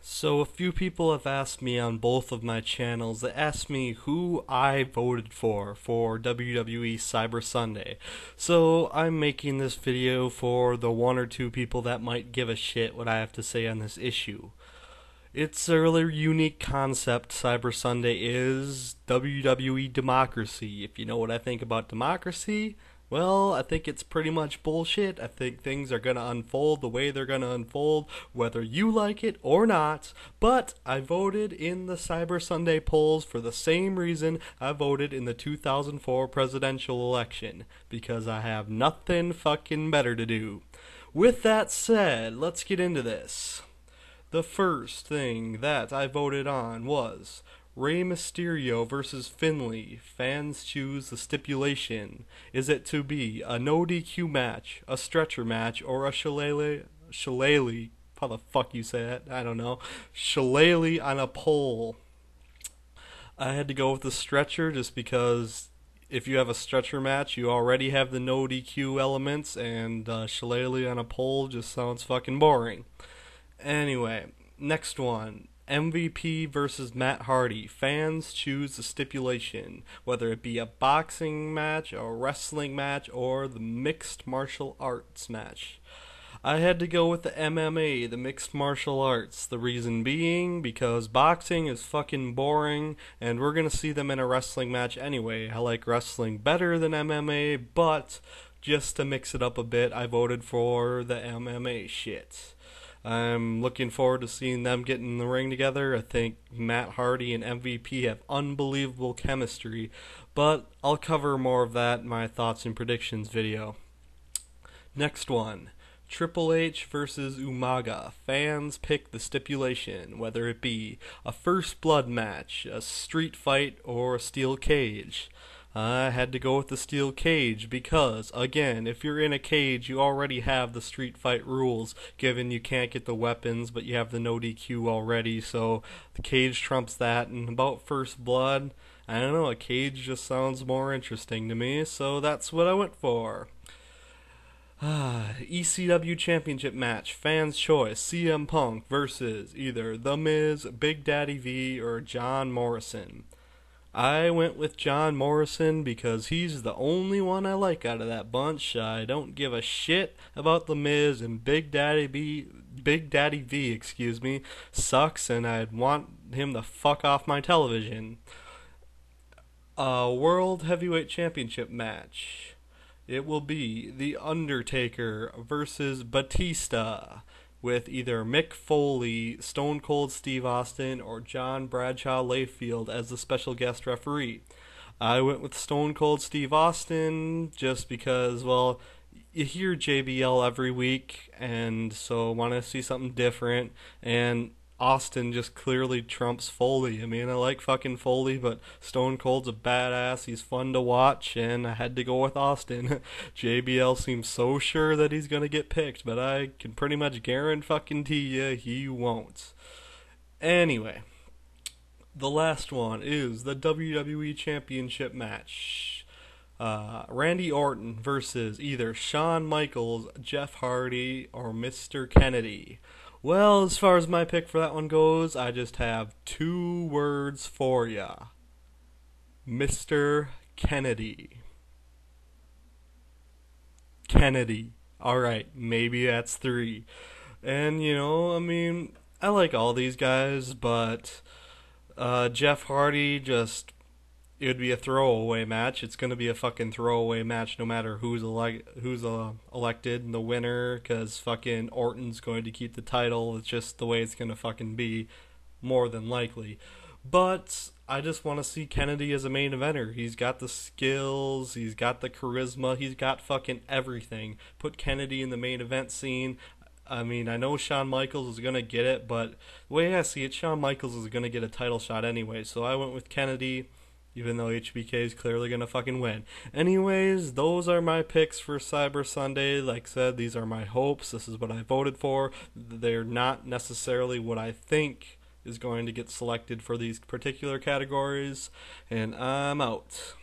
So a few people have asked me on both of my channels, they asked me who I voted for WWE Cyber Sunday. So I'm making this video for the one or two people that might give a shit what I have to say on this issue. It's a really unique concept. Cyber Sunday is WWE democracy. If you know what I think about democracy, well, I think it's pretty much bullshit. I think things are gonna unfold the way they're gonna unfold, whether you like it or not. But I voted in the Cyber Sunday polls for the same reason I voted in the 2004 presidential election, because I have nothing fucking better to do. With that said, let's get into this. The first thing that I voted on was Rey Mysterio versus Finlay. Fans choose the stipulation. Is it to be a no DQ match, a stretcher match, or a shillelagh, how the fuck you say it? I don't know. Shillelagh on a pole. I had to go with the stretcher just because if you have a stretcher match, you already have the no DQ elements, and shillelagh on a pole just sounds fucking boring. Anyway, next one. MVP versus Matt Hardy. Fans choose the stipulation, whether it be a boxing match, a wrestling match, or the mixed martial arts match. I had to go with the MMA, the mixed martial arts. The reason being because boxing is fucking boring, and we're gonna see them in a wrestling match anyway. I like wrestling better than MMA, but just to mix it up a bit, I voted for the MMA shit. I'm looking forward to seeing them get in the ring together. I think Matt Hardy and MVP have unbelievable chemistry, but I'll cover more of that in my thoughts and predictions video. Next one. Triple H versus Umaga. Fans pick the stipulation, whether it be a first blood match, a street fight, or a steel cage. I had to go with the steel cage because, again, if you're in a cage, you already have the street fight rules, given you can't get the weapons, but you have the no DQ already, so the cage trumps that. And about first blood, I don't know, a cage just sounds more interesting to me, so that's what I went for. ECW Championship match, fans' choice, CM Punk versus either The Miz, Big Daddy V, or John Morrison. I went with John Morrison because he's the only one I like out of that bunch. I don't give a shit about The Miz, and Big Daddy V, sucks, and I'd want him to fuck off my television. A World Heavyweight Championship match. It will be The Undertaker versus Batista, with either Mick Foley, Stone Cold Steve Austin, or John Bradshaw Layfield as the special guest referee. I went with Stone Cold Steve Austin just because, well, you hear JBL every week, and so want to see something different, and Austin just clearly trumps Foley. I mean, I like fucking Foley, but Stone Cold's a badass. He's fun to watch, and I had to go with Austin. JBL seems so sure that he's gonna get picked, but I can pretty much guarantee you he won't. Anyway, the last one is the WWE Championship match. Randy Orton versus either Shawn Michaels, Jeff Hardy, or Mr. Kennedy. Well, as far as my pick for that one goes, I just have two words for ya. Mr. Kennedy. Kennedy. Alright, maybe that's three. And, I mean, I like all these guys, but Jeff Hardy it would be a throwaway match. It's going to be a fucking throwaway match no matter who's elected and the winner, because fucking Orton's going to keep the title. It's just the way it's going to fucking be, more than likely. But I just want to see Kennedy as a main eventer. He's got the skills, he's got the charisma, he's got fucking everything. Put Kennedy in the main event scene. I mean, I know Shawn Michaels is going to get it, but the way I see it, Shawn Michaels is going to get a title shot anyway. So I went with Kennedy, even though HBK is clearly going to fucking win. Anyways, those are my picks for Cyber Sunday. Like I said, these are my hopes. This is what I voted for. They're not necessarily what I think is going to get selected for these particular categories. And I'm out.